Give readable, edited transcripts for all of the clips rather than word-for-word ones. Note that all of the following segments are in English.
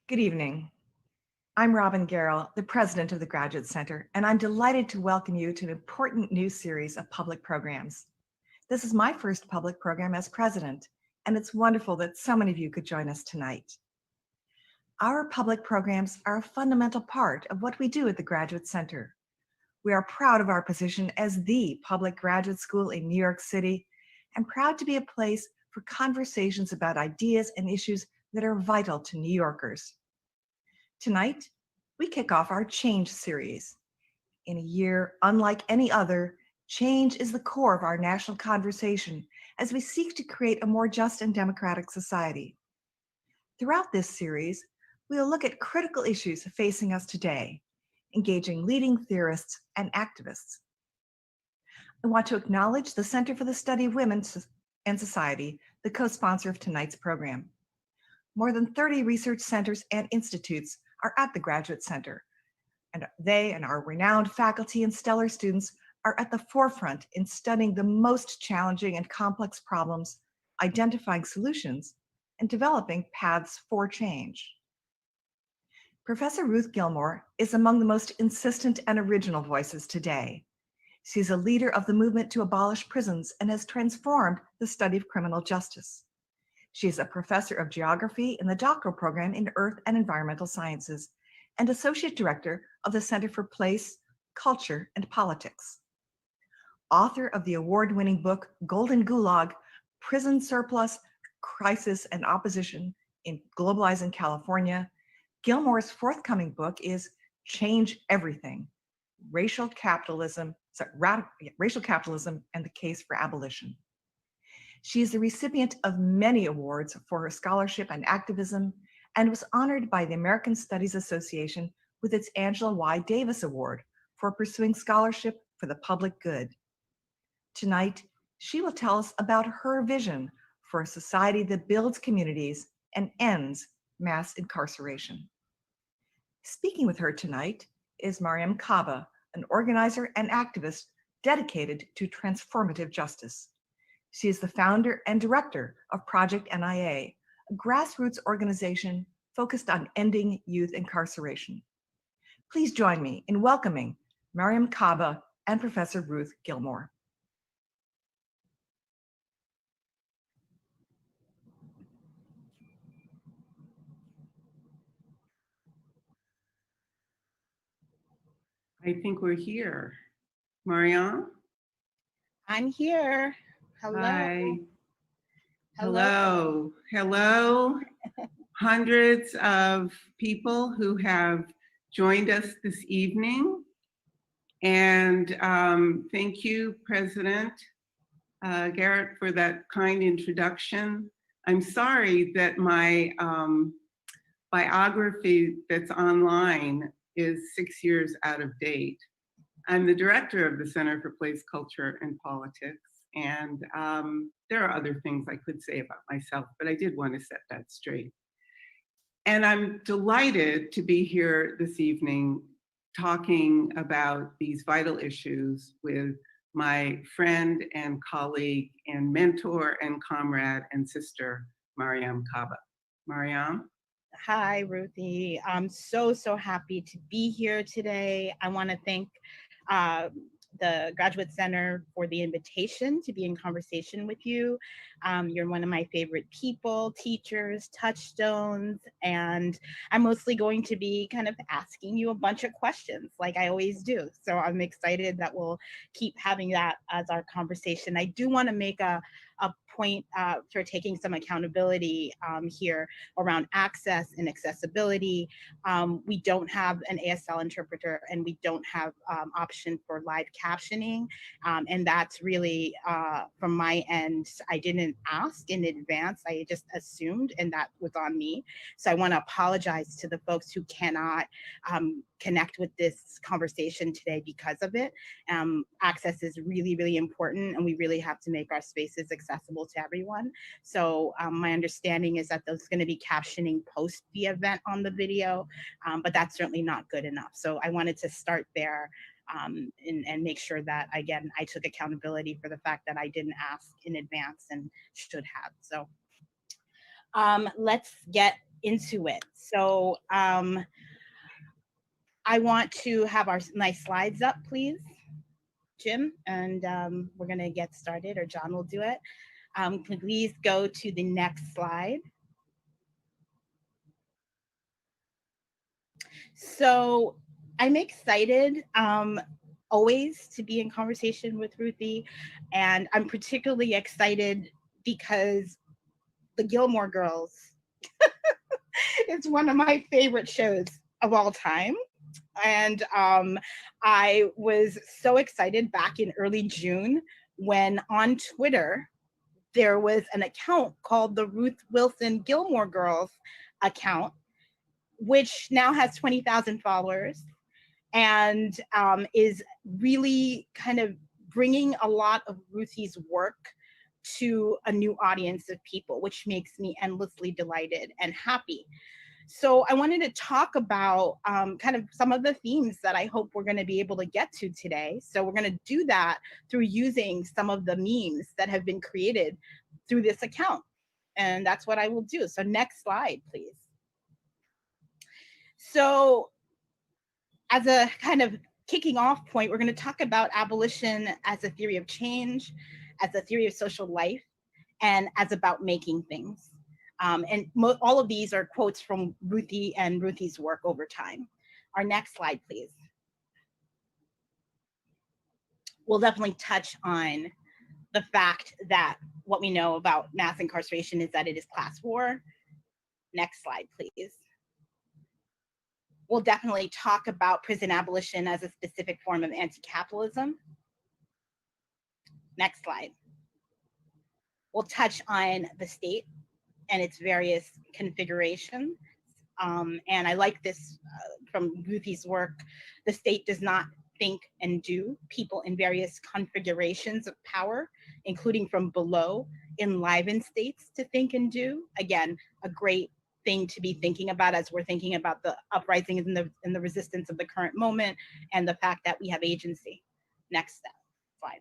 Good evening. I'm Robin Garrell, the president of the Graduate Center, and I'm delighted to welcome you to an important new series of public programs. This is my first public program as president, and it's wonderful that so many of you could join us tonight. Our public programs are a fundamental part of what we do at the Graduate Center. We are proud of our position as the public graduate school in New York City and proud to be a place for conversations about ideas and issues that are vital to New Yorkers. Tonight, we kick off our Change series. In a year unlike any other, change is the core of our national conversation as we seek to create a more just and democratic society. Throughout this series, we will look at critical issues facing us today, engaging leading theorists and activists. I want to acknowledge the Center for the Study of Women and Society, the co-sponsor of tonight's program. More than 30 research centers and institutes are at the Graduate Center, and they and our renowned faculty and stellar students are at the forefront in studying the most challenging and complex problems, identifying solutions, and developing paths for change. Professor Ruth Gilmore is among the most insistent and original voices today. She's a leader of the movement to abolish prisons and has transformed the study of criminal justice. She is a professor of geography in the doctoral program in Earth and Environmental Sciences and associate director of the Center for Place, Culture, and Politics. Author of the award-winning book, Golden Gulag, Prison Surplus, Crisis, and Opposition in Globalizing California, Gilmore's forthcoming book is Change Everything, Racial Capitalism and the Case for Abolition. She is the recipient of many awards for her scholarship and activism and was honored by the American Studies Association with its Angela Y. Davis Award for pursuing scholarship for the public good. Tonight, she will tell us about her vision for a society that builds communities and ends mass incarceration. Speaking with her tonight is Mariame Kaba, an organizer and activist dedicated to transformative justice. She is the founder and director of Project NIA, a grassroots organization focused on ending youth incarceration. Please join me in welcoming Mariame Kaba and Professor Ruth Gilmore. I think we're here. Mariame? I'm here. Hello. Hi. Hello. Hello. Hundreds of people who have joined us this evening. And thank you, President Garrett, for that kind introduction. I'm sorry that my biography that's online is 6 years out of date. I'm the director of the Center for Place, Culture, and Politics. And there are other things I could say about myself, but I did want to set that straight. And I'm delighted to be here this evening talking about these vital issues with my friend and colleague and mentor and comrade and sister, Mariame Kaba. Mariame? Hi, Ruthie. I'm so happy to be here today. I want to thank the Graduate Center for the invitation to be in conversation with you. You're one of my favorite people, teachers, touchstones, and I'm mostly going to be kind of asking you a bunch of questions like I always do. So I'm excited that we'll keep having that as our conversation. I do want to make a point for taking some accountability here around access and accessibility. We don't have an ASL interpreter and we don't have option for live captioning. And that's really, from my end, I didn't ask in advance, I just assumed, and that was on me. So I want to apologize to the folks who cannot connect with this conversation today because of it. Access is really important, and we really have to make our spaces accessible to everyone. So my understanding is that there's going to be captioning post the event on the video, but that's certainly not good enough. So I wanted to start there and make sure that, again, I took accountability for the fact that I didn't ask in advance and should have. So let's get into it. So I want to have our nice slides up, please, Jim, and we're gonna get started, or John will do it. Please go to the next slide. So I'm excited always to be in conversation with Ruthie, and I'm particularly excited because the Gilmore Girls is one of my favorite shows of all time. And I was so excited back in early June when on Twitter, there was an account called the Ruth Wilson Gilmore Girls account, which now has 20,000 followers and is really kind of bringing a lot of Ruthie's work to a new audience of people, which makes me endlessly delighted and happy. So I wanted to talk about kind of some of the themes that I hope we're going to be able to get to today. So we're going to do that through using some of the memes that have been created through this account. And that's what I will do. So next slide, please. So as a kind of kicking off point, we're going to talk about abolition as a theory of change, as a theory of social life, and as about making things. And all of these are quotes from Ruthie and Ruthie's work over time. Our next slide, please. We'll definitely touch on the fact that what we know about mass incarceration is that it is class war. Next slide, please. We'll definitely talk about prison abolition as a specific form of anti-capitalism. Next slide. We'll touch on the state and its various configurations. And I like this from Ruthie's work. The state does not think and do. People in various configurations of power, including from below, enliven states to think and do. Again, a great thing to be thinking about as we're thinking about the uprising and the resistance of the current moment and the fact that we have agency. Next slide.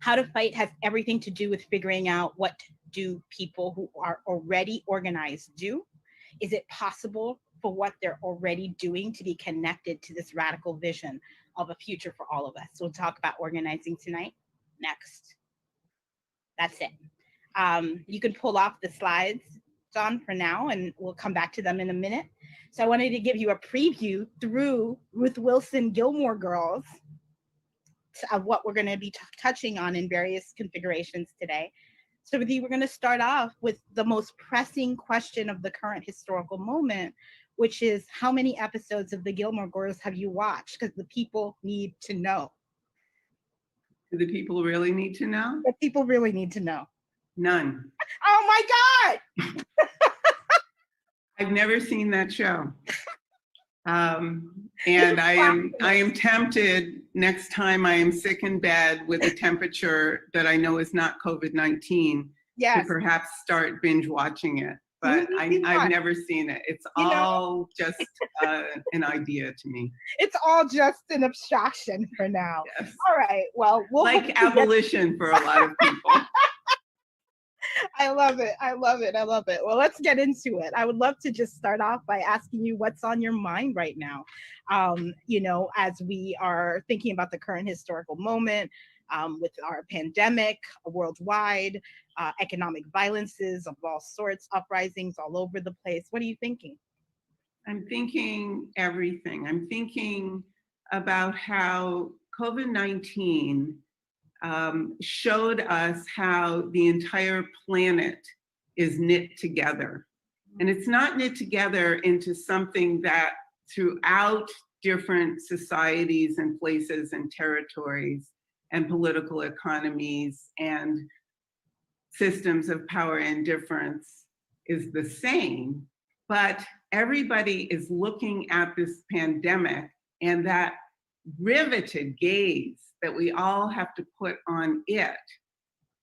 How to fight has everything to do with figuring out what do people who are already organized do? Is it possible for what they're already doing to be connected to this radical vision of a future for all of us? So we'll talk about organizing tonight. Next. That's it. You can pull off the slides, John, for now, and we'll come back to them in a minute. So I wanted to give you a preview through Ruth Wilson Gilmore Girls of what we're going to be touching on in various configurations today. So we're going to start off with the most pressing question of the current historical moment, which is how many episodes of the Gilmore Girls have you watched? Because the people need to know. Do the people really need to know? The people really need to know. None. Oh my God! I've never seen that show. And I am tempted next time I am sick in bed with a temperature that I know is not COVID-19 Yes. to perhaps start binge watching it. But I've never seen it. It's all just an idea to me. It's all just an abstraction for now. Yes. All right. Well, we'll like abolition for a lot of people. I love it. I love it. I love it. Well, let's get into it. I would love to just start off by asking you what's on your mind right now. You know, as we are thinking about the current historical moment with our pandemic worldwide, economic violences of all sorts, uprisings all over the place. What are you thinking? I'm thinking everything. I'm thinking about how COVID-19 showed us how the entire planet is knit together. And it's not knit together into something that throughout different societies and places and territories and political economies and systems of power and difference is the same, but everybody is looking at this pandemic, and that riveted gaze that we all have to put on it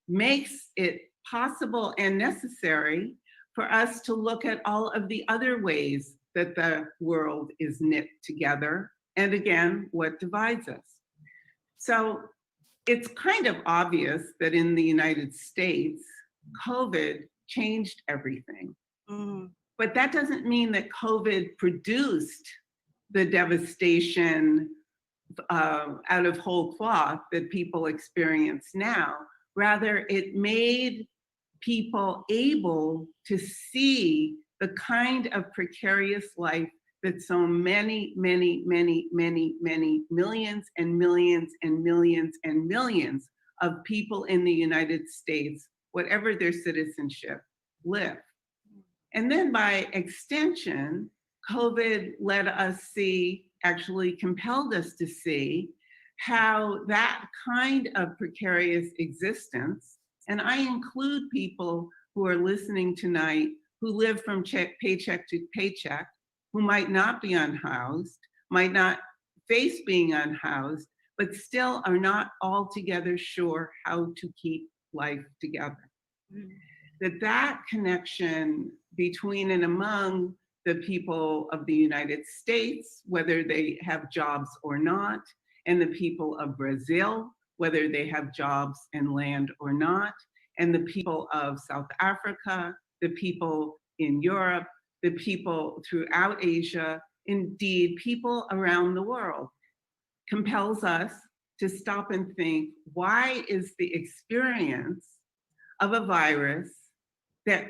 makes it possible and necessary for us to look at all of the other ways that the world is knit together, and again, what divides us. So it's kind of obvious that in the United States, COVID changed everything. Mm. But that doesn't mean that COVID produced the devastation out of whole cloth that people experience now. Rather, it made people able to see the kind of precarious life that so many, many, many, many, many millions and millions and millions and millions of people in the United States, whatever their citizenship, live. And then by extension, COVID let us see, actually compelled us to see, how that kind of precarious existence, and I include people who are listening tonight who live from paycheck to paycheck, who might not be unhoused, might not face being unhoused, but still are not altogether sure how to keep life together. Mm. That connection between and among the people of the United States, whether they have jobs or not, and the people of Brazil, whether they have jobs and land or not, and the people of South Africa, the people in Europe, the people throughout Asia, indeed, people around the world, compels us to stop and think, why is the experience of a virus that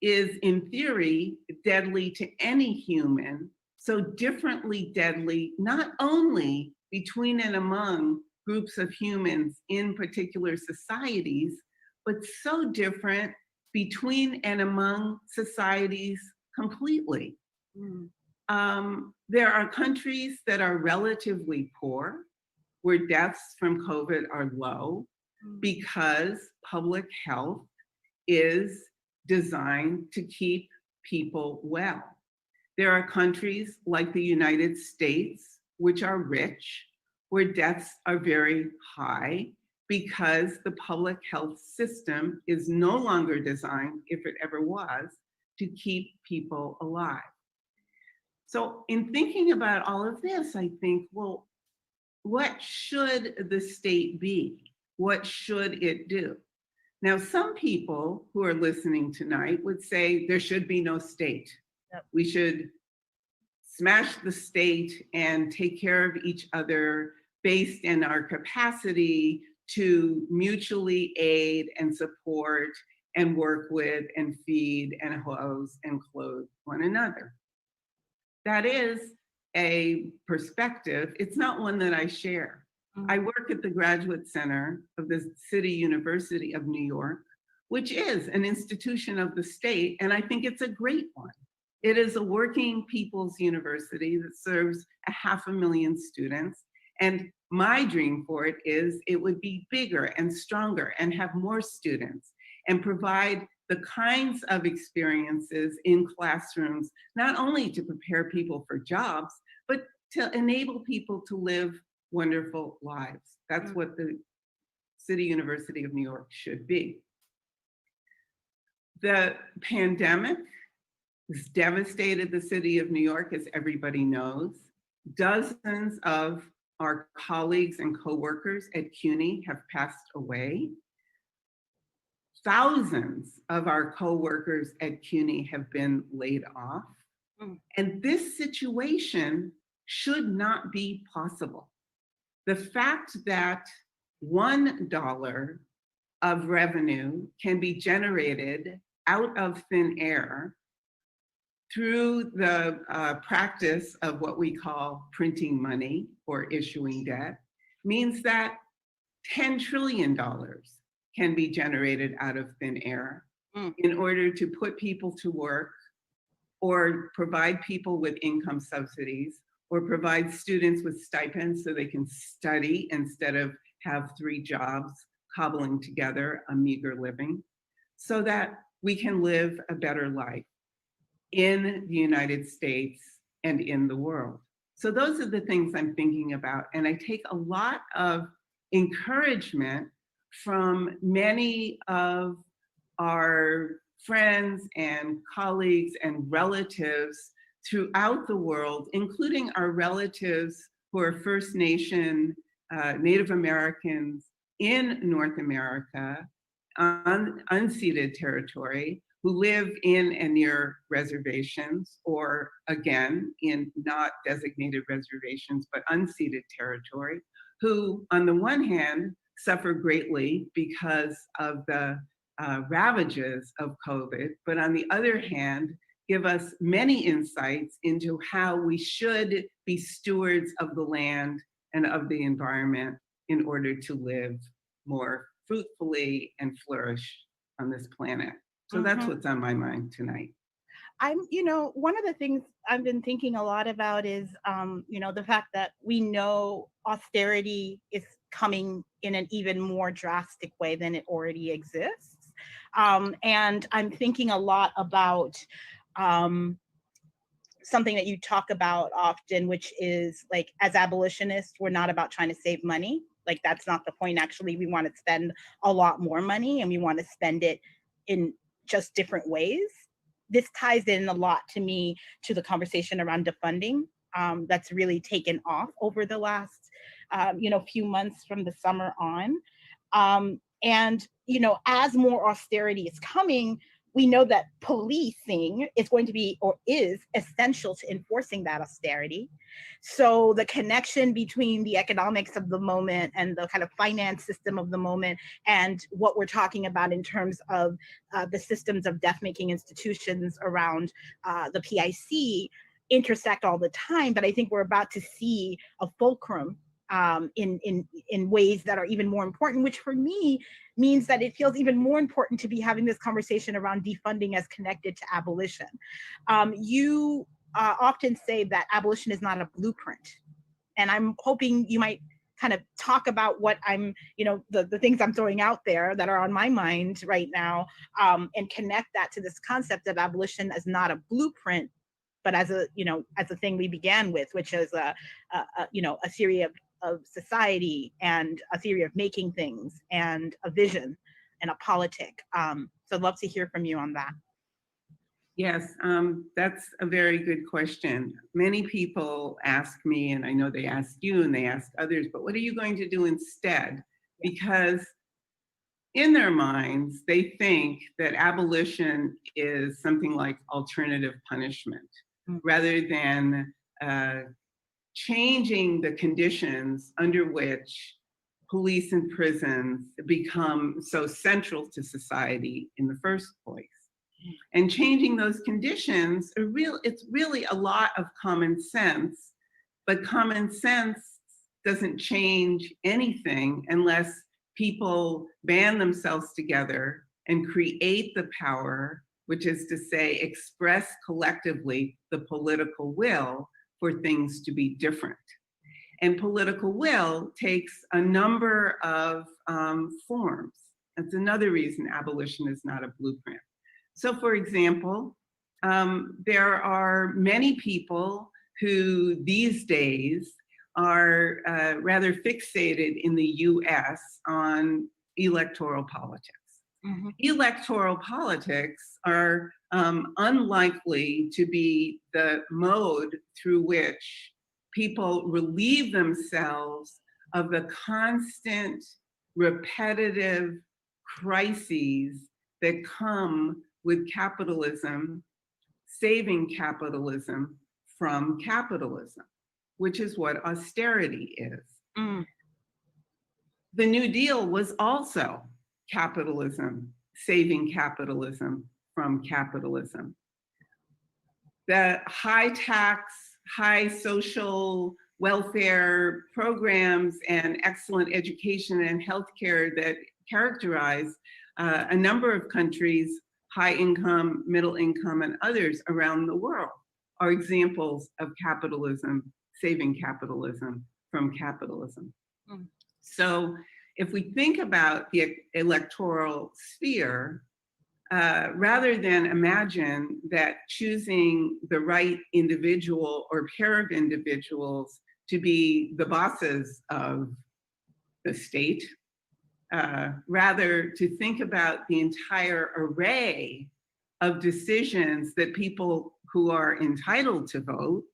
is in theory deadly to any human so differently deadly, not only between and among groups of humans in particular societies, but so different between and among societies completely? There are countries that are relatively poor, where deaths from COVID are low, because public health is designed to keep people well. There are countries like the United States, which are rich, where deaths are very high because the public health system is no longer designed, if it ever was, to keep people alive. So in thinking about all of this, I think, well, what should the state be? What should it do? Now, some people who are listening tonight would say there should be no state. Yep. We should smash the state and take care of each other based in our capacity to mutually aid and support and work with and feed and house and clothe one another. That is a perspective. It's not one that I share. I work at the Graduate Center of the City University of New York, which is an institution of the state, and I think it's a great one. It is a working people's university that serves 500,000 students, and my dream for it is it would be bigger and stronger and have more students and provide the kinds of experiences in classrooms, not only to prepare people for jobs, but to enable people to live wonderful lives. That's what the City University of New York should be. The pandemic has devastated the city of New York, as everybody knows. Dozens of our colleagues and coworkers at CUNY have passed away. Thousands of our coworkers at CUNY have been laid off. And this situation should not be possible. The fact that $1 of revenue can be generated out of thin air through the practice of what we call printing money or issuing debt means that $10 trillion can be generated out of thin air in order to put people to work or provide people with income subsidies or provide students with stipends so they can study instead of have 3 jobs cobbling together a meager living, so that we can live a better life in the United States and in the world. So those are the things I'm thinking about. And I take a lot of encouragement from many of our friends and colleagues and relatives throughout the world, including our relatives who are First Nation, Native Americans in North America, on unceded territory, who live in and near reservations, or again, in not designated reservations, but unceded territory, who on the one hand suffer greatly because of the ravages of COVID, but on the other hand, give us many insights into how we should be stewards of the land and of the environment in order to live more fruitfully and flourish on this planet. So that's what's on my mind tonight. One of the things I've been thinking a lot about is, the fact that we know austerity is coming in an even more drastic way than it already exists. And I'm thinking a lot about something that you talk about often, which is like, as abolitionists, we're not about trying to save money. Like, that's not the point. Actually, we want to spend a lot more money, and we want to spend it in just different ways. This ties in a lot to me to the conversation around defunding that's really taken off over the last few months from the summer on. And as more austerity is coming, we know that policing is going to be, or is, essential to enforcing that austerity. So the connection between the economics of the moment and the kind of finance system of the moment and what we're talking about in terms of the systems of death-making institutions around the PIC intersect all the time. But I think we're about to see a fulcrum in ways that are even more important, which for me means that it feels even more important to be having this conversation around defunding as connected to abolition. You often say that abolition is not a blueprint, and I'm hoping you might kind of talk about what I'm, the things I'm throwing out there that are on my mind right now, and connect that to this concept of abolition as not a blueprint, but as a thing we began with, which is a theory of society and a theory of making things and a vision and a politic. So I'd love to hear from you on that. Yes, that's a very good question. Many people ask me, and I know they asked you and they asked others, but what are you going to do instead? Because in their minds, they think that abolition is something like alternative punishment, rather than changing the conditions under which police and prisons become so central to society in the first place. And changing those conditions, it's really a lot of common sense, but common sense doesn't change anything unless people band themselves together and create the power, which is to say, express collectively the political will for things to be different. And political will takes a number of forms. That's another reason abolition is not a blueprint. So for example, there are many people who these days are rather fixated in the US on electoral politics. Mm-hmm. Electoral politics are unlikely to be the mode through which people relieve themselves of the constant, repetitive crises that come with capitalism, saving capitalism from capitalism, which is what austerity is. Mm. The New Deal was also capitalism, saving capitalism from capitalism. The high tax, high social welfare programs and excellent education and healthcare that characterize a number of countries, high income, middle income, and others around the world, are examples of capitalism, saving capitalism from capitalism. Mm. So if we think about the electoral sphere, rather than imagine that choosing the right individual or pair of individuals to be the bosses of the state, rather to think about the entire array of decisions that people who are entitled to vote,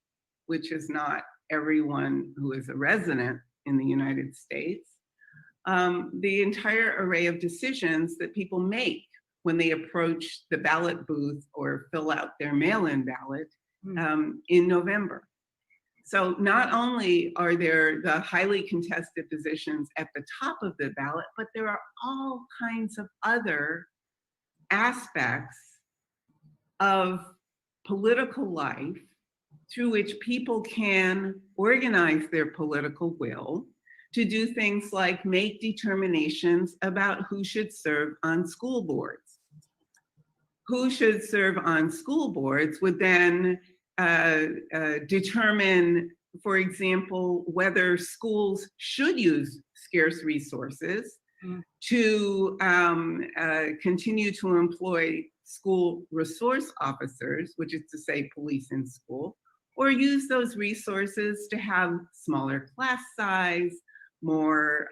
which is not everyone who is a resident in the United States, the entire array of decisions that people make when they approach the ballot booth or fill out their mail-in ballot in November. So not only are there the highly contested positions at the top of the ballot, but there are all kinds of other aspects of political life through which people can organize their political will to do things like make determinations about who should serve on school boards. Who should serve on school boards would then determine, for example, whether schools should use scarce resources to continue to employ school resource officers, which is to say police in school, or use those resources to have smaller class size, more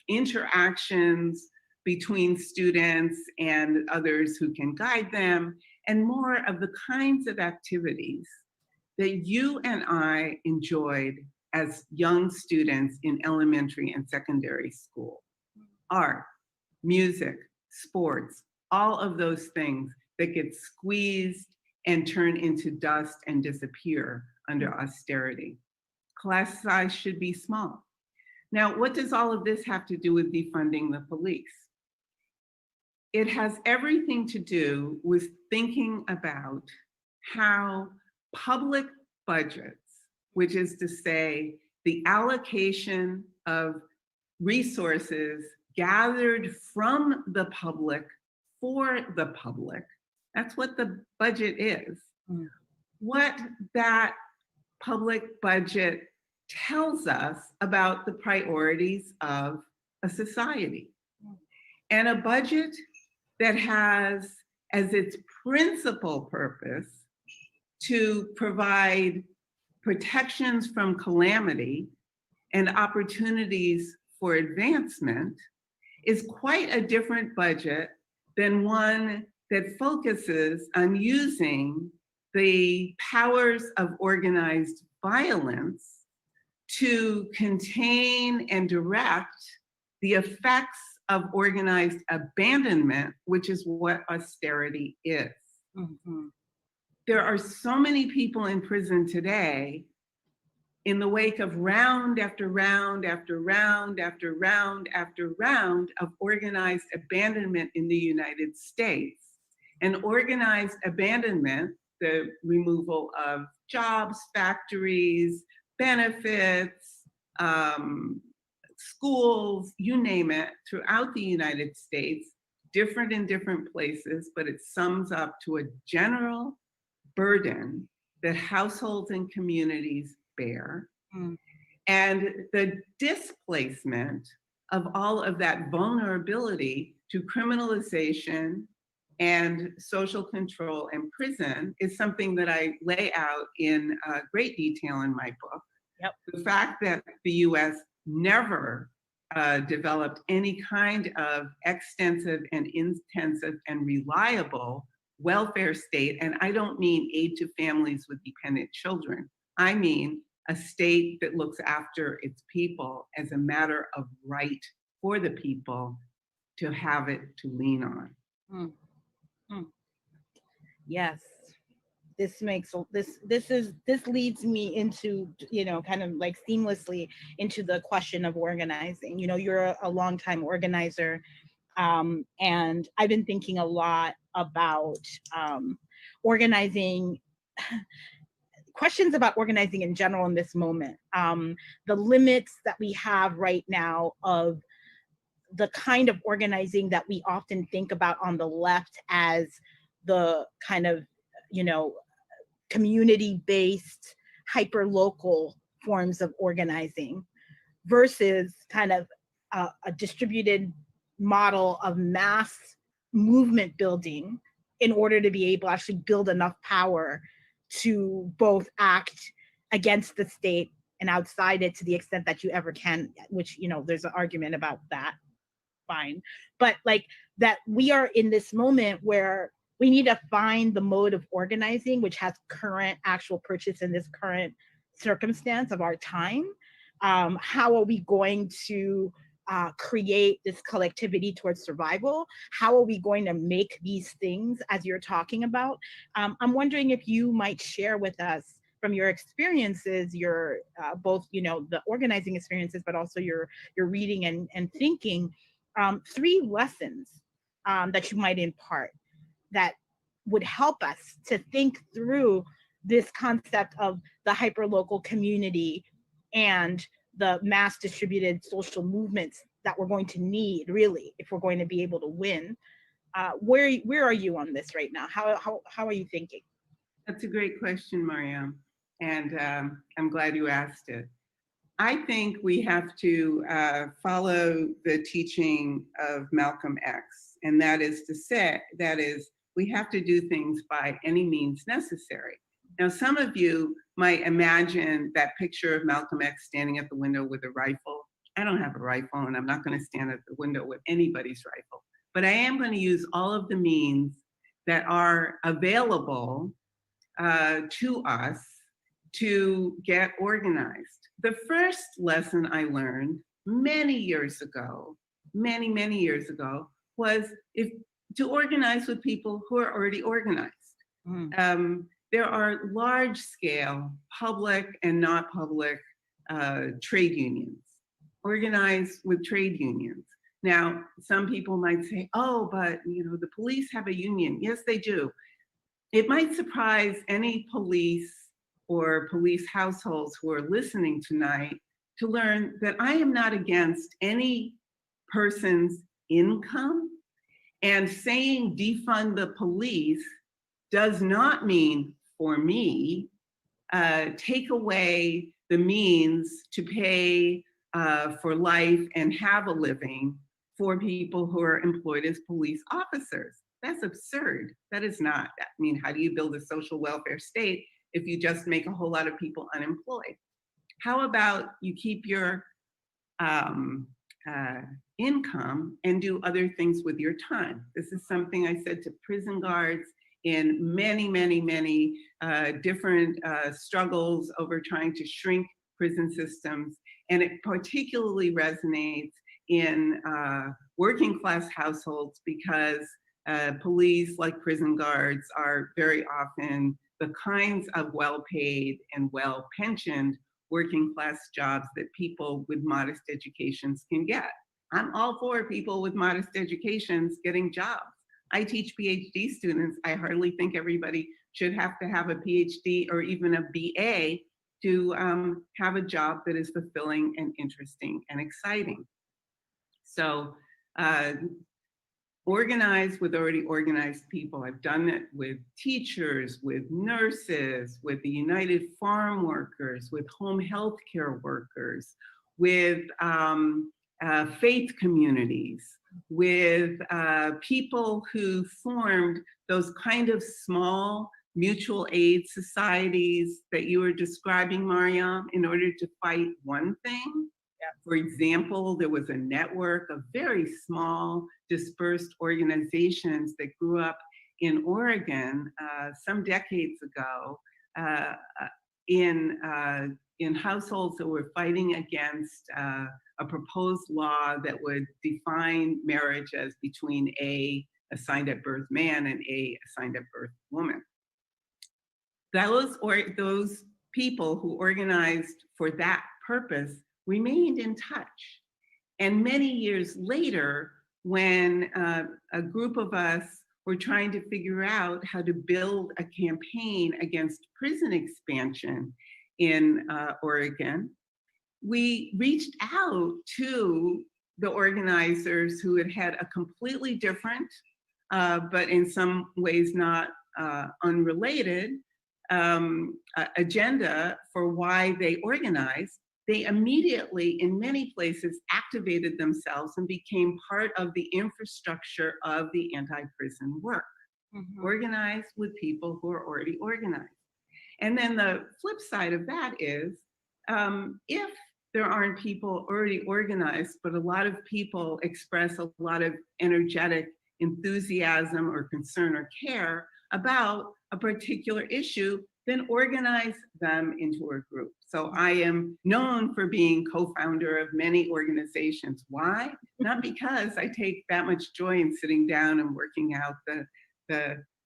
interactions between students and others who can guide them, and more of the kinds of activities that you and I enjoyed as young students in elementary and secondary school. Art, music, sports, all of those things that get squeezed and turn into dust and disappear under austerity. Class size should be small. Now, what does all of this have to do with defunding the police? It has everything to do with thinking about how public budgets, which is to say the allocation of resources gathered from the public for the public, that's what the budget is. What that public budget tells us about the priorities of a society. And a budget that has as its principal purpose to provide protections from calamity and opportunities for advancement is quite a different budget than one that focuses on using the powers of organized violence to contain and direct the effects of organized abandonment, which is what austerity is. There are so many people in prison today in the wake of round after round after round after round after round of organized abandonment in the United States. And organized abandonment, the removal of jobs, factories, benefits, schools, you name it, throughout the United States, different in different places, but it sums up to a general burden that households and communities bear. And the displacement of all of that vulnerability to criminalization and social control and prison is something that I lay out in great detail in my book. The fact that the US never developed any kind of extensive and intensive and reliable welfare state, and I don't mean aid to families with dependent children, I mean a state that looks after its people as a matter of right for the people to have it to lean on. Yes, this leads me into, kind of like seamlessly into the question of organizing. You're a longtime organizer, and I've been thinking a lot about organizing, questions about organizing in general in this moment. The limits that we have right now of the kind of organizing that we often think about on the left as the kind of, community-based, hyper-local forms of organizing versus kind of a distributed model of mass movement building in order to be able to actually build enough power to both act against the state and outside it to the extent that you ever can, which, there's an argument about that, fine. But like that we are in this moment where we need to find the mode of organizing which has current actual purchase in this current circumstance of our time. How are we going to create this collectivity towards survival? How are we going to make these things as you're talking about? I'm wondering if you might share with us from your experiences, your both, you know, the organizing experiences, but also your reading and thinking, 3 lessons that you might impart that would help us to think through this concept of the hyperlocal community and the mass distributed social movements that we're going to need, really, if we're going to be able to win. Where are you on this right now? How are you thinking? That's a great question, Mariame, and I'm glad you asked it. I think we have to follow the teaching of Malcolm X, and that is to say, we have to do things by any means necessary. Now, some of you might imagine that picture of Malcolm X standing at the window with a rifle. I don't have a rifle, and I'm not going to stand at the window with anybody's rifle, but I am going to use all of the means that are available to us to get organized. The first lesson I learned many years ago, many years ago, was to organize with people who are already organized. There are large-scale public and not public trade unions. Organize with trade unions. Now, some people might say, oh, but you know, the police have a union. Yes, they do. It might surprise any police or police households who are listening tonight to learn that I am not against any person's income, and saying defund the police does not mean, for me, take away the means to pay for life and have a living for people who are employed as police officers. That's absurd. That is not. I mean, how do you build a social welfare state if you just make a whole lot of people unemployed? How about you keep your income and do other things with your time? This is something I said to prison guards in many different struggles over trying to shrink prison systems. And it particularly resonates in working class households because police, like prison guards, are very often the kinds of well-paid and well-pensioned working class jobs that people with modest educations can get. I'm all for people with modest educations getting jobs. I teach PhD students. I hardly think everybody should have to have a PhD or even a BA to have a job that is fulfilling and interesting and exciting. So organize with already organized people. I've done it with teachers, with nurses, with the United Farm Workers, with home health care workers, with faith communities, with people who formed those kind of small mutual aid societies that you were describing, Mariame, in order to fight one thing. For example, there was a network of very small, dispersed organizations that grew up in Oregon some decades ago in households that were fighting against a proposed law that would define marriage as between a assigned at birth man and a assigned at birth woman. Those people who organized for that purpose remained in touch. And many years later, when a group of us were trying to figure out how to build a campaign against prison expansion in Oregon, we reached out to the organizers who had had a completely different, but in some ways not unrelated, agenda for why they organized. They immediately, in many places, activated themselves and became part of the infrastructure of the anti-prison work. Organized with people who are already organized. And then the flip side of that is, if there aren't people already organized, but a lot of people express a lot of energetic enthusiasm or concern or care about a particular issue, then organize them into a group. So I am known for being co-founder of many organizations. Why? Not because I take that much joy in sitting down and working out the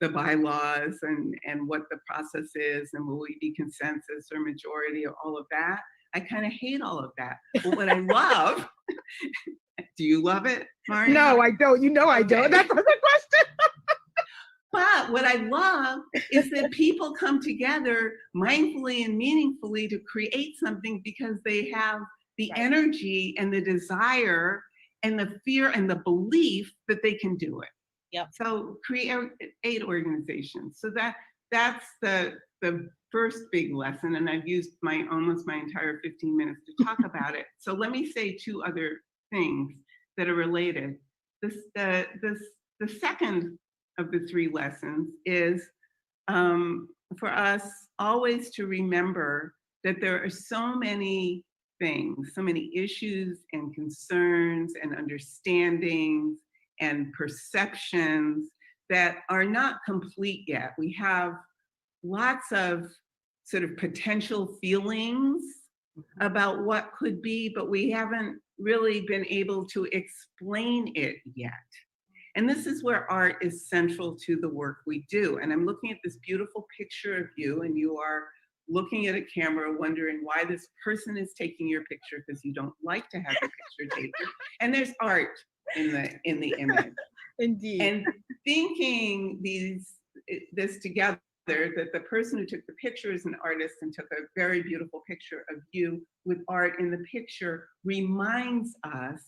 bylaws and what the process is and will we be consensus or majority or all of that. I kind of hate all of that. But what I love, do you love it, Mariame? No, I don't. You know I don't. Okay. That's not the question. But what I love is that people come together mindfully and meaningfully to create something because they have the energy and the desire and the fear and the belief that they can do it. Yep. So create organizations. So that's the first big lesson, and I've used almost my entire 15 minutes to talk about it. So let me say two other things that are related. The second of the three lessons is for us always to remember that there are so many things, so many issues and concerns and understandings and perceptions that are not complete yet. We have lots of sort of potential feelings about what could be, but we haven't really been able to explain it yet. And this is where art is central to the work we do. And I'm looking at this beautiful picture of you, and you are looking at a camera wondering why this person is taking your picture because you don't like to have your picture taken. And there's art in the image. Indeed. And thinking this together, that the person who took the picture is an artist and took a very beautiful picture of you with art in the picture reminds us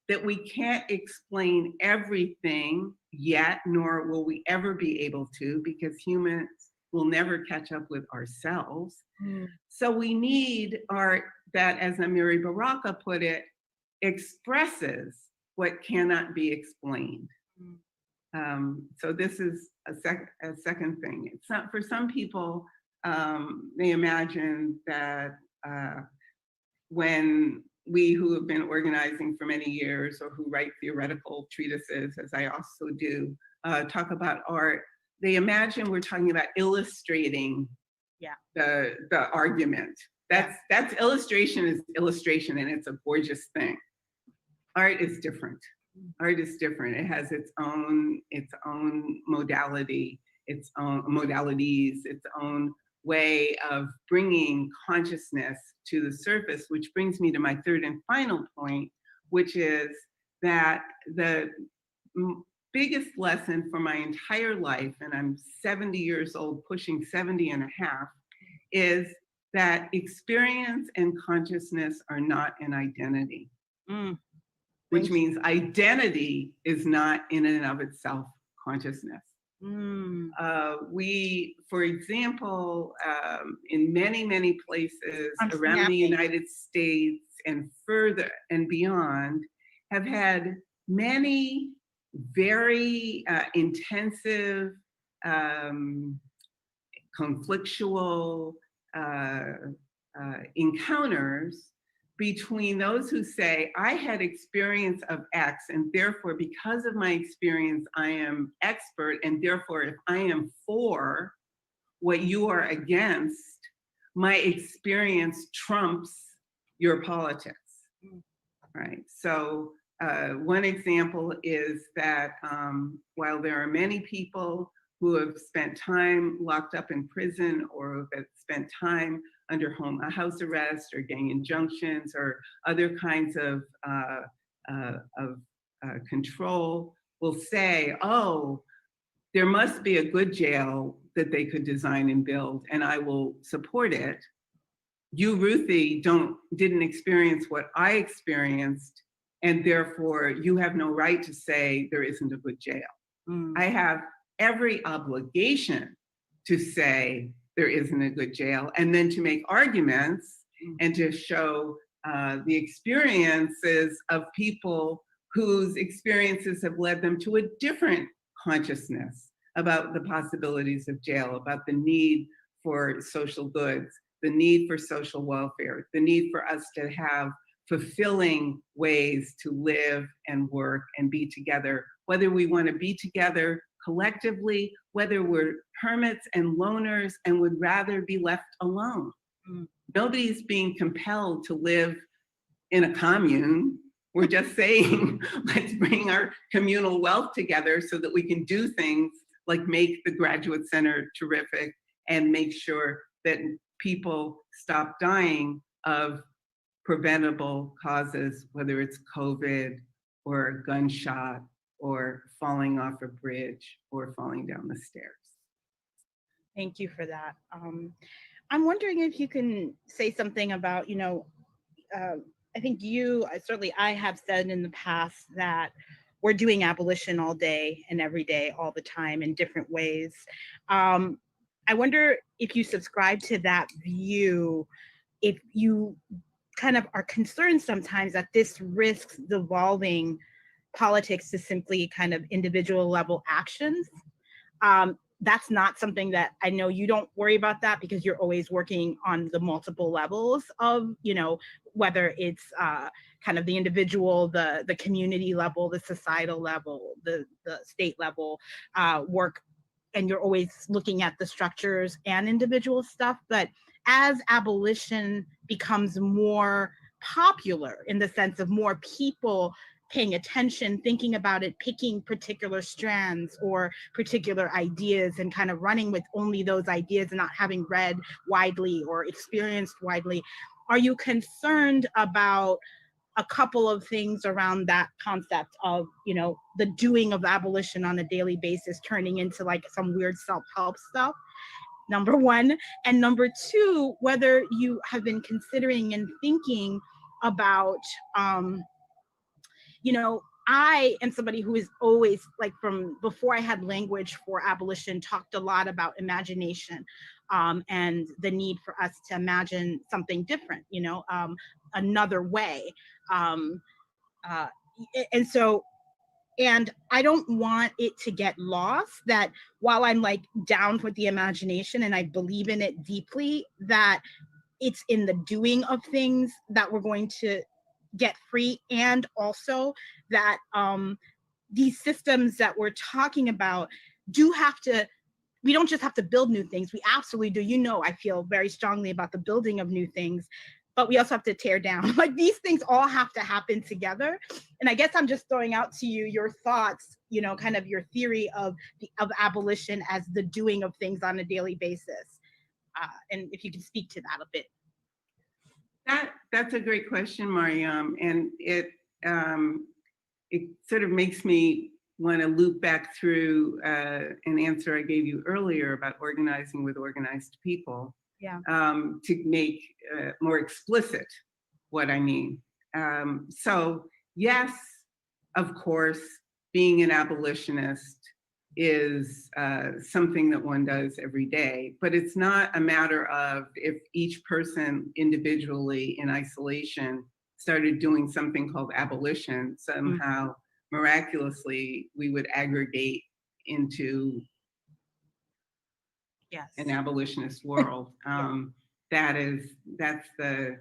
that we can't explain everything yet, nor will we ever be able to, because humans will never catch up with ourselves. So we need art that, as Amiri Baraka put it, expresses what cannot be explained. So this is a second thing. It's not, for some people, they imagine that when we who have been organizing for many years or who write theoretical treatises, as I also do, talk about art, they imagine we're talking about illustrating the argument. That's illustration is illustration, and it's a gorgeous thing. Art is different. Art is different. It has its own modality, its own modalities, its own way of bringing consciousness to the surface, which brings me to my third and final point, which is that the biggest lesson for my entire life, and I'm 70 years old, pushing 70 and a half, is that experience and consciousness are not an identity. Which means identity is not in and of itself consciousness. We, for example, in many, many places around the United States and further and beyond, have had many very intensive, conflictual encounters between those who say, I had experience of X, and therefore, because of my experience, I am expert, and therefore, if I am for what you are against, my experience trumps your politics, right? So one example is that while there are many people who have spent time locked up in prison or have spent time under house arrest or gang injunctions or other kinds of control, will say, oh, there must be a good jail that they could design and build, and I will support it. You, Ruthie, didn't experience what I experienced, and therefore you have no right to say there isn't a good jail. I have every obligation to say there isn't a good jail, and then to make arguments and to show the experiences of people whose experiences have led them to a different consciousness about the possibilities of jail, about the need for social goods, the need for social welfare, the need for us to have fulfilling ways to live and work and be together whether we want to be together collectively, whether we're hermits and loners and would rather be left alone. Nobody's being compelled to live in a commune. We're just saying, let's bring our communal wealth together so that we can do things like make the Graduate Center terrific and make sure that people stop dying of preventable causes, whether it's COVID or a gunshot or falling off a bridge or falling down the stairs. Thank you for that. I'm wondering if you can say something about, I think certainly I have said in the past that we're doing abolition all day and every day, all the time in different ways. I wonder if you subscribe to that view, if you kind of are concerned sometimes that this risks devolving politics to simply kind of individual level actions. That's not something that I know you don't worry about that because you're always working on the multiple levels of, whether it's kind of the individual, the community level, the societal level, the state level work, and you're always looking at the structures and individual stuff. But as abolition becomes more popular in the sense of more people paying attention, thinking about it, picking particular strands or particular ideas and kind of running with only those ideas and not having read widely or experienced widely, are you concerned about a couple of things around that concept of, the doing of abolition on a daily basis turning into like some weird self-help stuff? Number one. And number two, whether you have been considering and thinking about, I am somebody who is always, like, from before I had language for abolition, talked a lot about imagination and the need for us to imagine something different, another way. And I don't want it to get lost that while I'm like down with the imagination and I believe in it deeply, that it's in the doing of things that we're going to get free, and also that these systems that we're talking about we don't just have to build new things. We absolutely do. I feel very strongly about the building of new things, but we also have to tear down. Like, these things all have to happen together. And I guess I'm just throwing out to you your thoughts, kind of your theory of abolition as the doing of things on a daily basis. And if you can speak to that a bit. That's a great question, Mariame, and it sort of makes me want to loop back through an answer I gave you earlier about organizing with organized people. Yeah. To make more explicit what I mean. So yes, of course, being an abolitionist is something that one does every day, but it's not a matter of if each person individually in isolation started doing something called abolition, somehow miraculously we would aggregate into an abolitionist world. That's the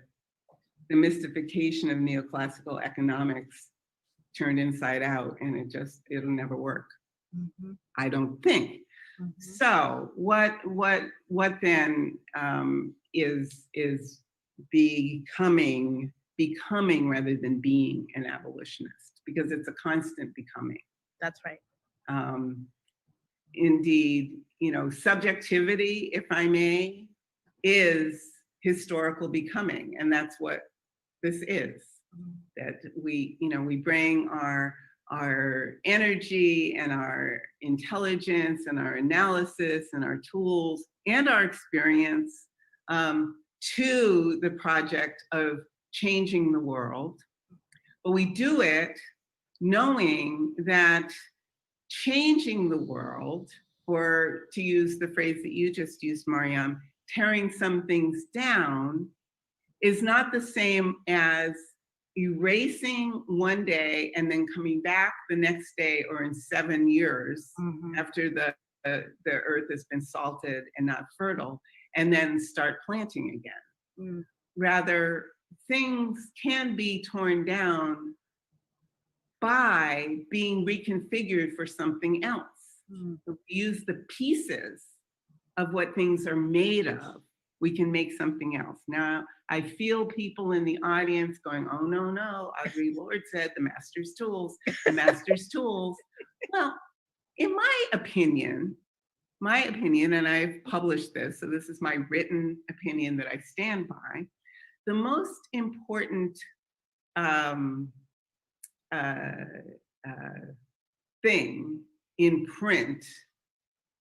mystification of neoclassical economics turned inside out, and it'll never work. I don't think. So what then is becoming rather than being an abolitionist, because it's a constant becoming. That's right. Indeed, subjectivity, if I may, is historical becoming, and that's what this is. That we bring our energy and our intelligence and our analysis and our tools and our experience to the project of changing the world. But we do it knowing that changing the world, or to use the phrase that you just used, Mariame, tearing some things down, is not the same as erasing one day and then coming back the next day or in 7 years after the earth has been salted and not fertile, and then start planting again. Rather, things can be torn down by being reconfigured for something else. So use the pieces of what things are made of, we can make something else. Now, I feel people in the audience going, oh, no, Audre Lorde said the master's tools, the master's tools. Well, in my opinion, and I've published this, so this is my written opinion that I stand by, the most important thing in print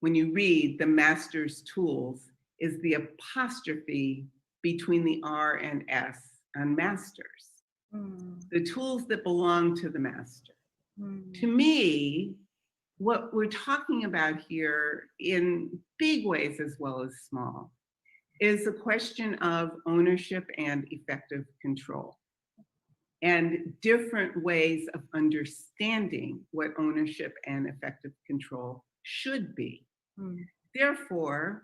when you read the master's tools is the apostrophe between the R and S on masters. The tools that belong to the master. To me, what we're talking about here in big ways as well as small is a question of ownership and effective control, and different ways of understanding what ownership and effective control should be. Therefore,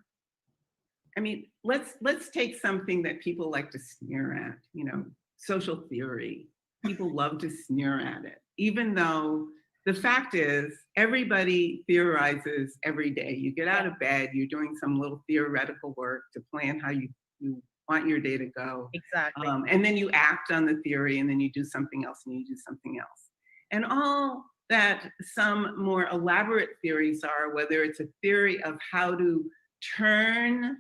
I mean, let's take something that people like to sneer at, you know, social theory. People love to sneer at it, even though the fact is everybody theorizes every day. You get out of bed, you're doing some little theoretical work to plan how you want your day to go. Exactly. And then you act on the theory, and then you do something else, and you do something else. And all that some more elaborate theories are, whether it's a theory of how to turn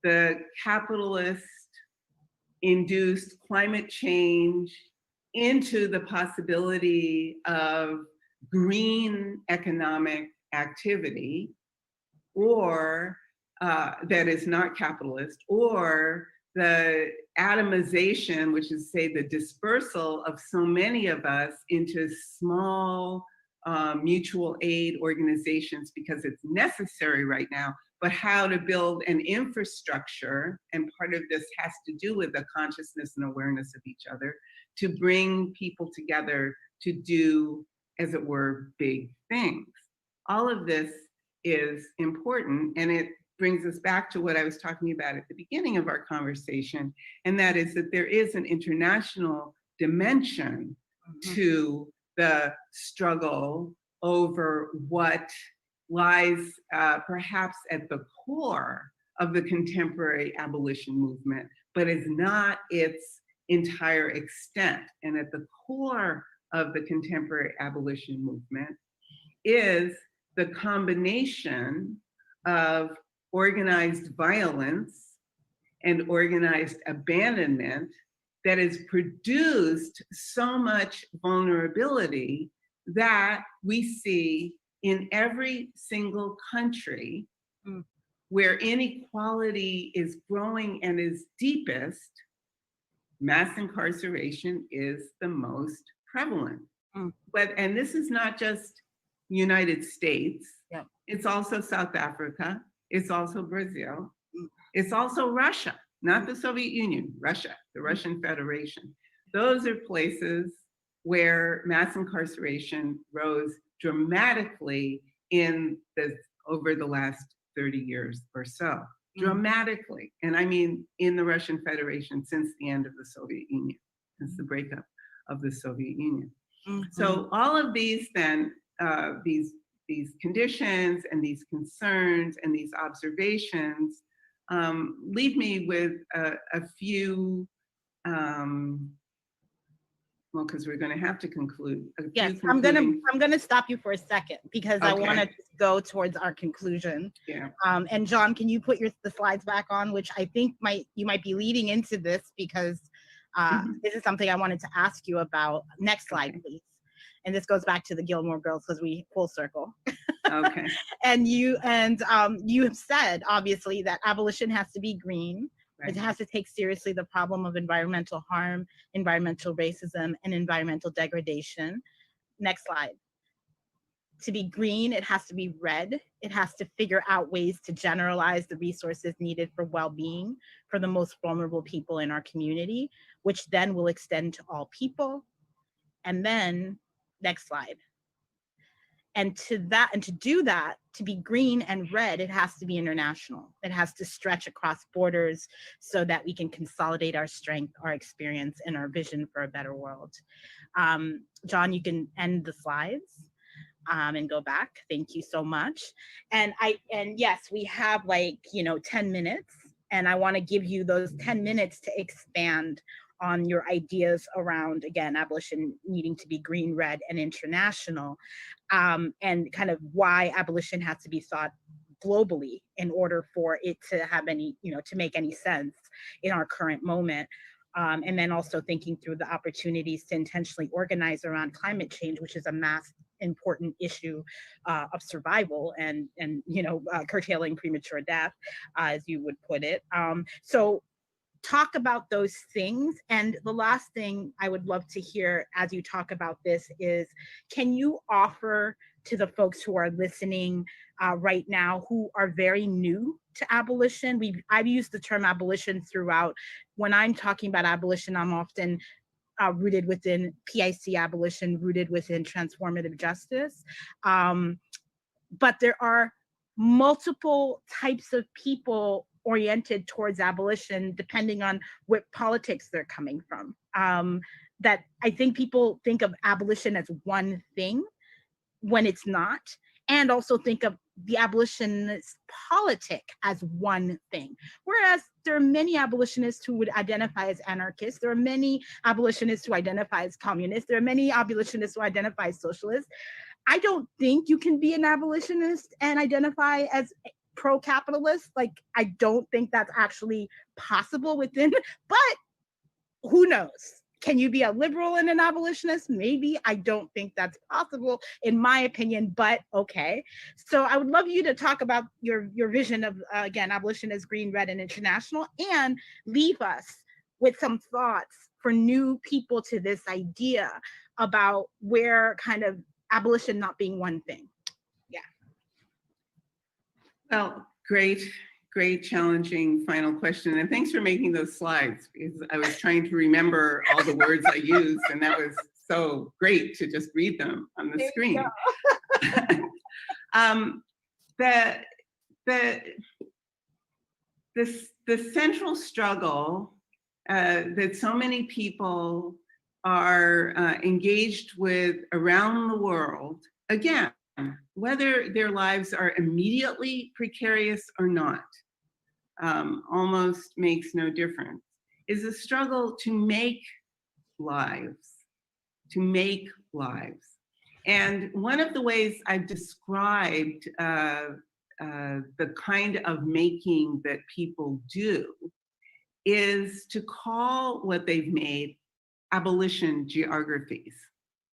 the capitalist-induced climate change into the possibility of green economic activity, or that is not capitalist, or the atomization, which is, say, the dispersal of so many of us into small mutual aid organizations because it's necessary right now, but how to build an infrastructure, and part of this has to do with the consciousness and awareness of each other, to bring people together to do, as it were, big things. All of this is important, and it brings us back to what I was talking about at the beginning of our conversation, and that is that there is an international dimension to the struggle over what lies perhaps at the core of the contemporary abolition movement, but is not its entire extent. And at the core of the contemporary abolition movement is the combination of organized violence and organized abandonment that has produced so much vulnerability that we see in every single country where inequality is growing and is deepest. Mass incarceration is the most prevalent. And this is not just United States, it's also South Africa, it's also Brazil, it's also Russia, not the Soviet Union, Russia, the Russian Federation. Those are places where mass incarceration rose dramatically over the last 30 years or so. Dramatically. And I mean in the Russian Federation since the end of the Soviet Union, since the breakup of the Soviet Union. So all of these then, these conditions and these concerns and these observations leave me with a few, well, because we're going to have to conclude. Yes, I'm gonna stop you for a second because I want to go towards our conclusion. Yeah. And John, can you put the slides back on, which I think you might be leading into this, because this is something I wanted to ask you about. Next slide, please. And this goes back to the Gilmore girls because we full circle. Okay. And you have said, obviously, that abolition has to be green. Right. It has to take seriously the problem of environmental harm, environmental racism, and environmental degradation. Next slide. To be green, it has to be red. It has to figure out ways to generalize the resources needed for well-being for the most vulnerable people in our community, which then will extend to all people. And then, next slide. And to do that, to be green and red, it has to be international. It has to stretch across borders so that we can consolidate our strength, our experience, and our vision for a better world. John, you can end the slides and go back. Thank you so much. And yes, we have 10 minutes, and I want to give you those 10 minutes to expand on your ideas around, again, abolition needing to be green, red, and international, and kind of why abolition has to be thought globally in order for it to have any, to make any sense in our current moment. And then also thinking through the opportunities to intentionally organize around climate change, which is a mass important issue of survival and curtailing premature death, as you would put it. So talk about those things. And the last thing I would love to hear as you talk about this is, can you offer to the folks who are listening right now who are very new to abolition? I've used the term abolition throughout. When I'm talking about abolition, I'm often rooted within PIC abolition, rooted within transformative justice. But there are multiple types of people oriented towards abolition, depending on what politics they're coming from. That I think people think of abolition as one thing when it's not, and also think of the abolitionist politic as one thing. Whereas there are many abolitionists who would identify as anarchists. There are many abolitionists who identify as communists. There are many abolitionists who identify as socialists. I don't think you can be an abolitionist and identify as pro-capitalist. I don't think that's actually possible within, but who knows? Can you be a liberal and an abolitionist? Maybe. I don't think that's possible, in my opinion, but okay. So I would love you to talk about your vision of, again, abolition as green, red, and international, and leave us with some thoughts for new people to this idea about where kind of abolition not being one thing. Yeah. Well, great challenging final question. And thanks for making those slides, because I was trying to remember all the words I used, and that was so great to just read them on the screen. The central struggle that so many people are engaged with around the world, again, whether their lives are immediately precarious or not, almost makes no difference, is a struggle to make lives, And one of the ways I've described the kind of making that people do is to call what they've made abolition geographies.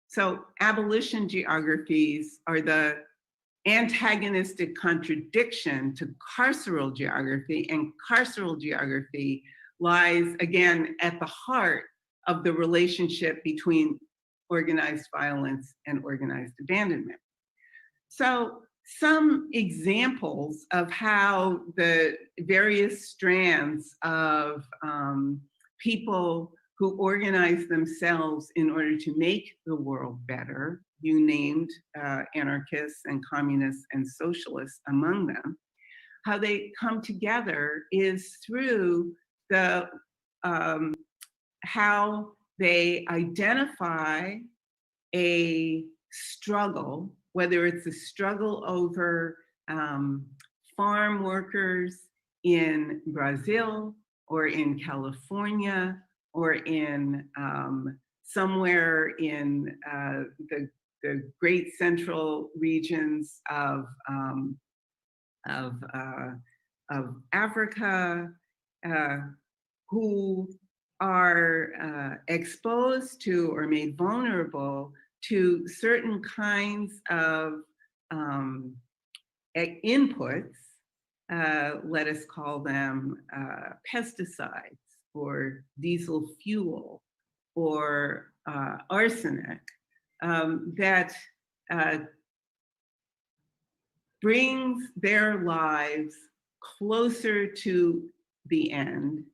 So abolition geographies are the antagonistic contradiction to carceral geography, and carceral geography lies, again, at the heart of the relationship between organized violence and organized abandonment. So some examples of how the various strands of people who organize themselves in order to make the world better, you named anarchists and communists and socialists among them, how they come together is through the how they identify a struggle, whether it's a struggle over farm workers in Brazil or in California or in somewhere in the great central regions of Africa, who are exposed to or made vulnerable to certain kinds of inputs, let us call them pesticides or diesel fuel or arsenic, that brings their lives closer to the end,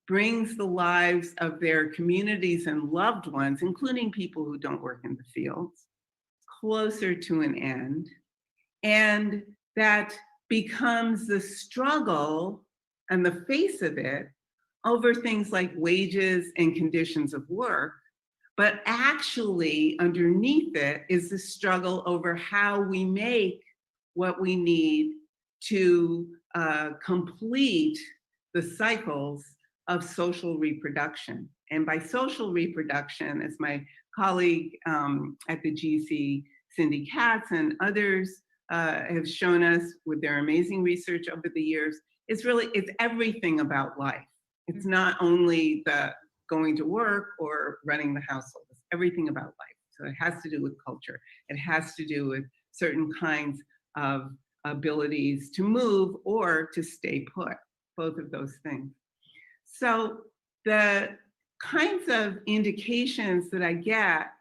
brings the lives of their communities and loved ones, including people who don't work in the fields, closer to an end, and that becomes the struggle and the face of it over things like wages and conditions of work, but actually underneath it is the struggle over how we make what we need to complete the cycles of social reproduction. And by social reproduction, as my colleague at the GC, Cindy Katz, and others have shown us with their amazing research over the years, it's everything about life. It's not only the going to work or running the household, it's everything about life. So it has to do with culture. It has to do with certain kinds of abilities to move or to stay put, both of those things. So the kinds of indications that I get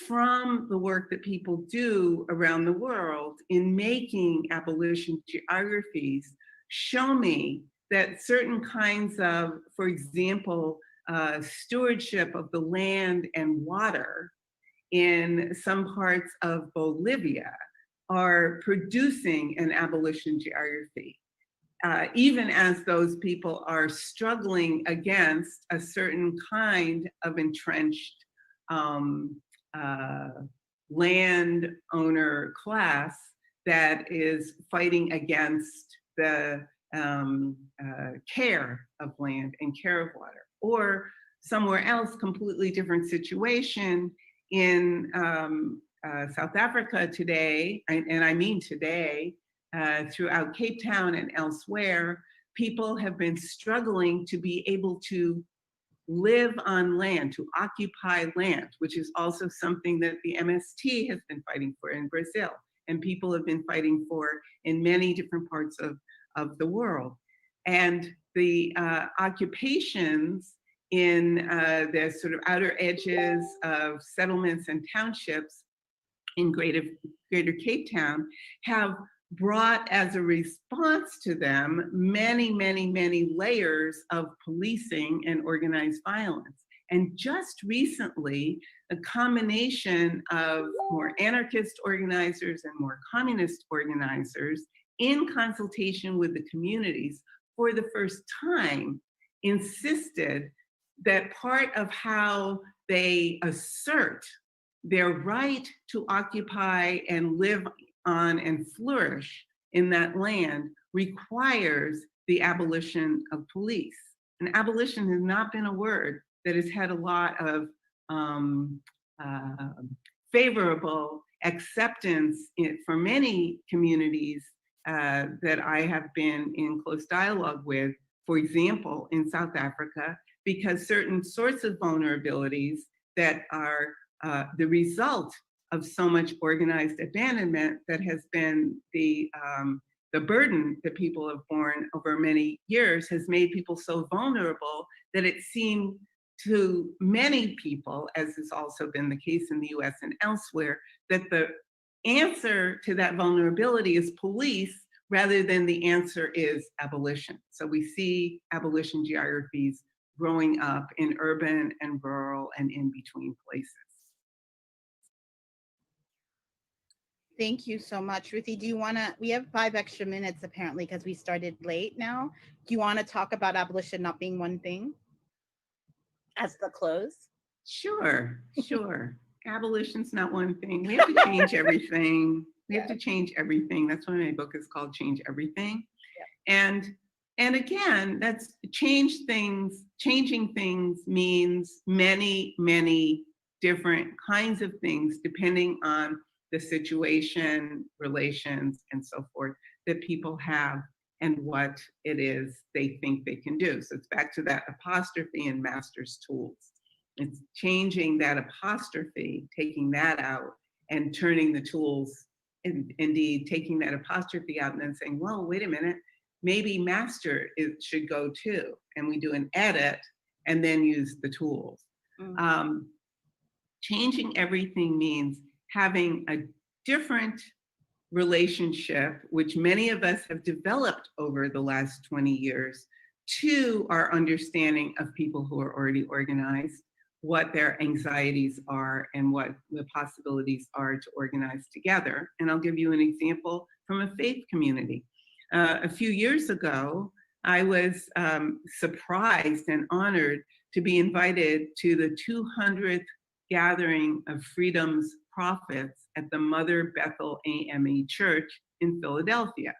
from the work that people do around the world in making abolition geographies show me that certain kinds of, for example, stewardship of the land and water in some parts of Bolivia are producing an abolition geography, even as those people are struggling against a certain kind of entrenched landowner class that is fighting against the care of land and care of water. Or somewhere else, completely different situation in South Africa today, and I mean today, throughout Cape Town and elsewhere, people have been struggling to be able to live on land, to occupy land, which is also something that the MST has been fighting for in Brazil, and people have been fighting for in many different parts of the world. And the occupations in the sort of outer edges of settlements and townships in Greater Cape Town have brought as a response to them many, many, many layers of policing and organized violence. And just recently, a combination of more anarchist organizers and more communist organizers in consultation with the communities for the first time insisted that part of how they assert their right to occupy and live on and flourish in that land requires the abolition of police. And abolition has not been a word that has had a lot of favorable acceptance for many communities that I have been in close dialogue with, for example, in South Africa, because certain sorts of vulnerabilities that are the result of so much organized abandonment that has been the burden that people have borne over many years has made people so vulnerable that it seemed to many people, as has also been the case in the US and elsewhere, that the answer to that vulnerability is police rather than the answer is abolition. So we see abolition geographies growing up in urban and rural and in between places. Thank you so much. Ruthie, do you want to, we have 5 extra minutes apparently because we started late now. Do you want to talk about abolition not being one thing as the close? Sure. Abolition's not one thing. We have to change everything. We have to change everything. That's why my book is called Change Everything. Yeah. And again, that's changing things means many, many different kinds of things depending on the situation, relations, and so forth that people have and what it is they think they can do. So it's back to that apostrophe in Master's Tools. It's changing that apostrophe, taking that out and turning the tools, indeed taking that apostrophe out and then saying, well, wait a minute, maybe Master should go too. And we do an edit and then use the tools. Mm-hmm. Changing everything means having a different relationship, which many of us have developed over the last 20 years, to our understanding of people who are already organized, what their anxieties are and what the possibilities are to organize together. And I'll give you an example from a faith community. A few years ago, I was surprised and honored to be invited to the 200th gathering of Freedom's Prophets at the Mother Bethel AME Church in Philadelphia.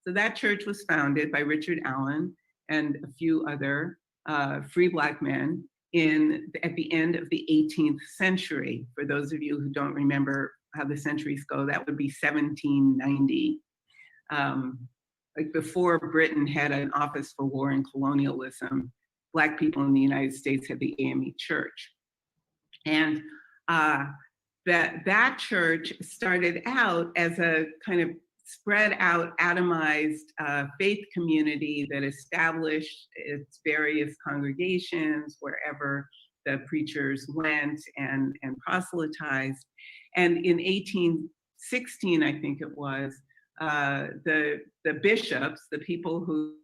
So that church was founded by Richard Allen and a few other free Black men at the end of the 18th century. For those of you who don't remember how the centuries go, that would be 1790. Like before Britain had an Office for War and Colonialism, Black people in the United States had the AME Church. And that church started out as a kind of spread out, atomized faith community that established its various congregations wherever the preachers went and proselytized. And in 1816, I think it was, the bishops, the people who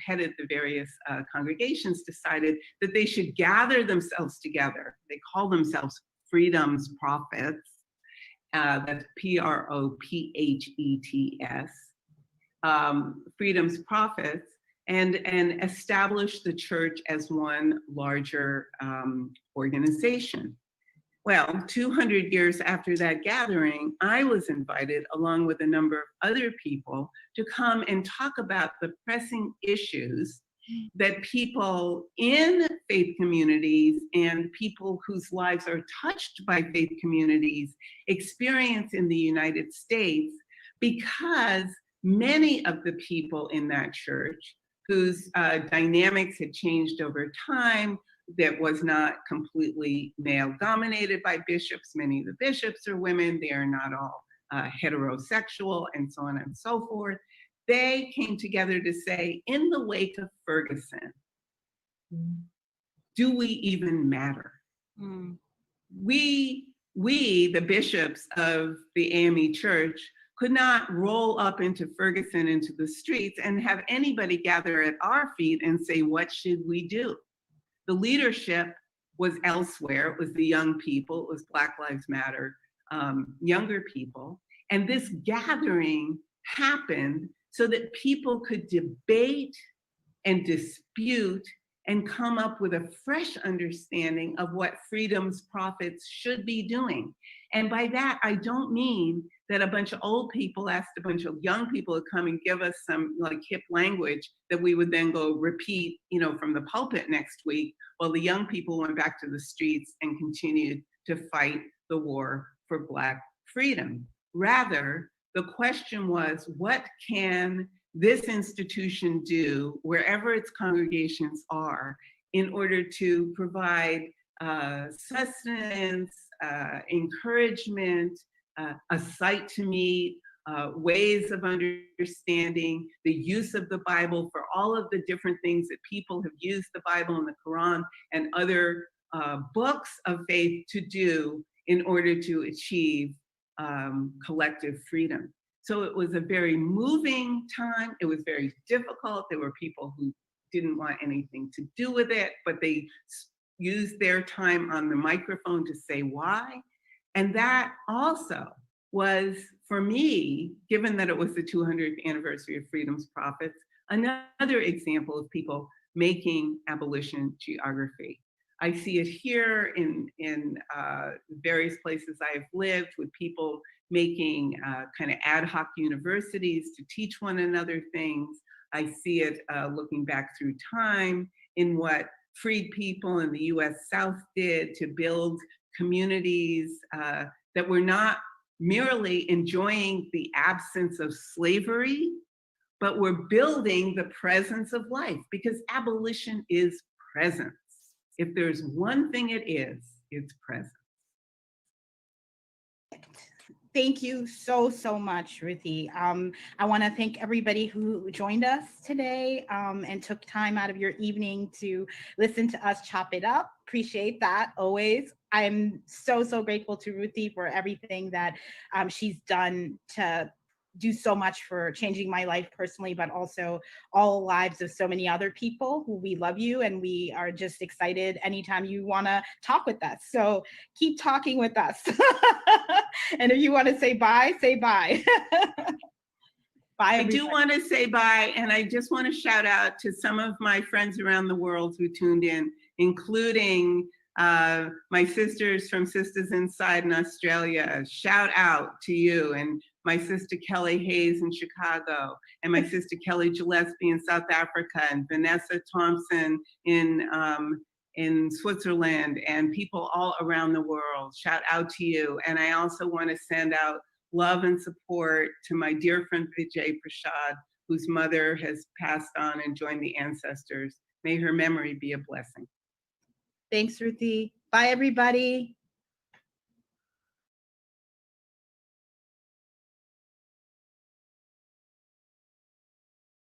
headed the various congregations, decided that they should gather themselves together. They call themselves Freedom's Prophets. That's Prophets, Freedom's Prophets, and establish the church as one larger organization. Well, 200 years after that gathering, I was invited, along with a number of other people, to come and talk about the pressing issues that people in faith communities and people whose lives are touched by faith communities experience in the United States, because many of the people in that church whose dynamics had changed over time, that was not completely male dominated by bishops. Many of the bishops are women. They are not all heterosexual, and so on and so forth. They came together to say, in the wake of Ferguson, do we even matter? We, the bishops of the AME Church, could not roll up into Ferguson, into the streets, and have anybody gather at our feet and say, what should we do? The leadership was elsewhere. It was the young people. It was Black Lives Matter, younger people. And this gathering happened so that people could debate and dispute and come up with a fresh understanding of what Freedom's Prophets should be doing. And by that, I don't mean that a bunch of old people asked a bunch of young people to come and give us some like hip language that we would then go repeat, from the pulpit next week, while the young people went back to the streets and continued to fight the war for Black freedom. Rather, the question was, what can this institution do, wherever its congregations are, in order to provide sustenance, encouragement, a site to meet, ways of understanding, the use of the Bible for all of the different things that people have used the Bible and the Quran and other books of faith to do in order to achieve collective freedom. So it was a very moving time. It was very difficult. There were people who didn't want anything to do with it, but they used their time on the microphone to say why. And that also was, for me, given that it was the 200th anniversary of Freedom's Prophets, another example of people making abolition geography. I see it here in various places I've lived, with people making kind of ad hoc universities to teach one another things. I see it looking back through time in what freed people in the US South did to build communities that were not merely enjoying the absence of slavery, but were building the presence of life, because abolition is presence. If there's one thing it is, it's presence. Thank you so much, Ruthie. I want to thank everybody who joined us today and took time out of your evening to listen to us chop it up. Appreciate that always. I'm so grateful to Ruthie for everything that she's done to do so much for changing my life personally, but also all lives of so many other people who we love you, and we are just excited anytime you want to talk with us. So keep talking with us. And if you want to say bye, say bye. Bye, I do everybody. want to say bye, and I just want to shout out to some of my friends around the world who tuned in, including my sisters from Sisters Inside in Australia. Shout out to you, and my sister Kelly Hayes in Chicago, and my sister Kelly Gillespie in South Africa, and Vanessa Thompson in Switzerland, and people all around the world. Shout out to you. And I also want to send out love and support to my dear friend Vijay Prashad, whose mother has passed on and joined the ancestors. May her memory be a blessing. Thanks, Ruthie. Bye, everybody.